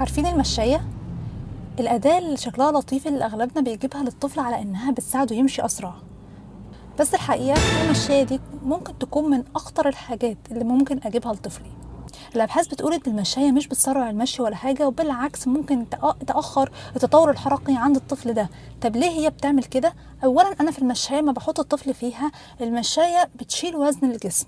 عارفين المشاية؟ الأداة اللي شكلها لطيف اللي أغلبنا بيجيبها للطفل على إنها بتساعده يمشي أسرع، بس الحقيقة المشاية دي ممكن تكون من أخطر الحاجات اللي ممكن أجيبها لطفلي. الأبحاث بتقول إن المشاية مش بتسرع المشي ولا حاجة، وبالعكس ممكن تأخر التطور الحركي عند الطفل ده. طب ليه هي بتعمل كده؟ أولا أنا في المشاية ما بحط الطفل فيها، المشاية بتشيل وزن الجسم،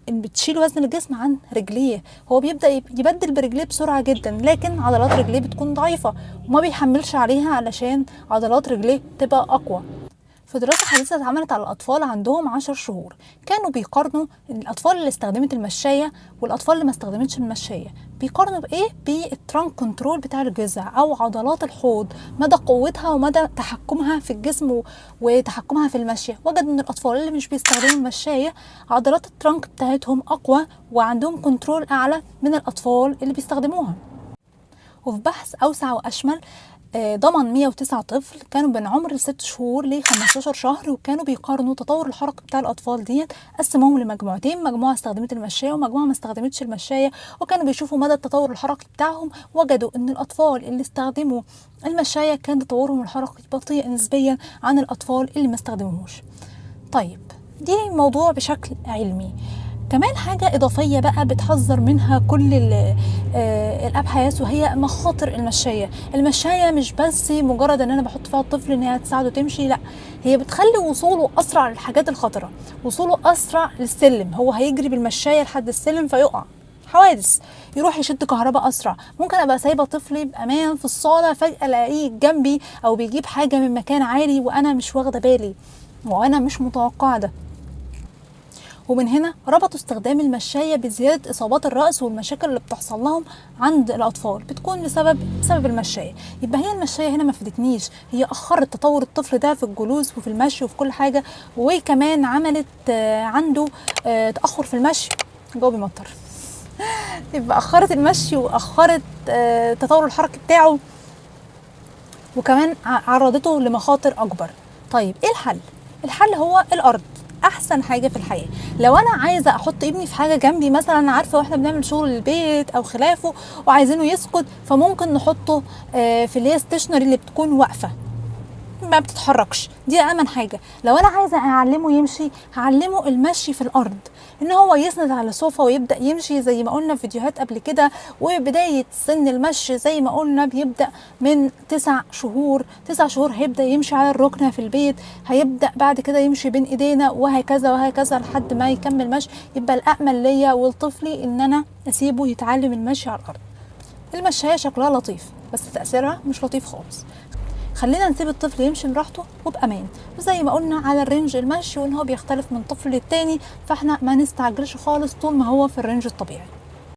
بتشيل وزن الجسم عن رجليه، هو بيبدأ يبدل برجليه بسرعة جدا، لكن عضلات رجليه بتكون ضعيفة وما بيحملش عليها علشان عضلات رجليه تبقى أقوى. في دراسة حديثة اتعملت على الأطفال عندهم 10 شهور، كانوا بيقارنوا الأطفال اللي استخدمت المشاية والأطفال اللي ما استخدمتش المشاية. بيقارنوا بإيه؟ بالترانك كنترول بتاع الجذع أو عضلات الحوض، مدى قوتها ومدى تحكمها في الجسم وتحكمها في المشي. وجدوا إن الأطفال اللي مش بيستخدموا المشاية عضلات الترانك بتاعتهم أقوى وعندهم كنترول أعلى من الأطفال اللي بيستخدموها. وفي بحث أوسع وأشمل ضمن 109 طفل كانوا بين عمر 6 شهور ل 15 شهر، وكانوا بيقارنوا تطور الحركة بتاع الأطفال ديت. قسموهم لمجموعتين، مجموعة استخدمت المشاية ومجموعة ما استخدمتش المشاية، وكانوا بيشوفوا مدى التطور الحركي بتاعهم. وجدوا ان الأطفال اللي استخدموا المشاية كان تطورهم الحركي بطيء نسبيا عن الأطفال اللي ما استخدموهوش. طيب دي موضوع بشكل علمي. كمان حاجة إضافية بقى بتحذر منها كل الأبحاث، وهي مخاطر المشاية. المشاية مش بس مجرد ان انا بحط فيها الطفل ان هي تساعده تمشي، لا، هي بتخلي وصوله أسرع للحاجات الخطرة، وصوله أسرع للسلم. هو هيجري بالمشاية لحد السلم فيقع، حوادث، يروح يشد كهرباء أسرع. ممكن أبقى سايبة طفلي بأمان في الصالة، فجأة ألاقيه جنبي أو بيجيب حاجة من مكان عالي وأنا مش واخدة بالي وأنا مش متوقعة ده. ومن هنا ربطوا استخدام المشاية بزيادة إصابات الرأس والمشاكل اللي بتحصل لهم عند الأطفال بتكون بسبب المشاية. يبقى هي المشاية هنا ما فادتنيش، هي أخرت تطور الطفل ده في الجلوس وفي المشي وفي كل حاجة، وكمان عملت عنده تأخر في المشي. الجو بيمطر يبقى أخرت المشي وأخرت التطور الحركي بتاعه، وكمان عرضته لمخاطر أكبر. طيب إيه الحل؟ الحل هو الأرض، احسن حاجه في الحياه. لو انا عايزه احط ابني في حاجه جنبي، مثلا عارفه واحنا بنعمل شغل البيت او خلافه وعايزينه يسكت، فممكن نحطه في اللي هي ستيشنري اللي بتكون واقفه ما بتتحركش، دي امن حاجه. لو انا عايزه اعلمه يمشي، هعلمه المشي في الارض، ان هو يسند على صوفة ويبدا يمشي زي ما قلنا في فيديوهات قبل كده. وبدايه سن المشي زي ما قلنا بيبدا من 9 شهور. 9 شهور هيبدا يمشي على الركنه في البيت، هيبدا بعد كده يمشي بين ايدينا، وهكذا وهكذا لحد ما يكمل مشي. يبقى الامن ليا ولطفلي ان انا اسيبه يتعلم المشي على الارض. المشاية شكلها لطيف بس تأثيرها مش لطيف خالص. خلينا نسيب الطفل يمشي براحته وبأمان، وزي ما قلنا على الرينج المشي وان هو بيختلف من طفل للتاني، فاحنا ما نستعجلش خالص طول ما هو في الرينج الطبيعي.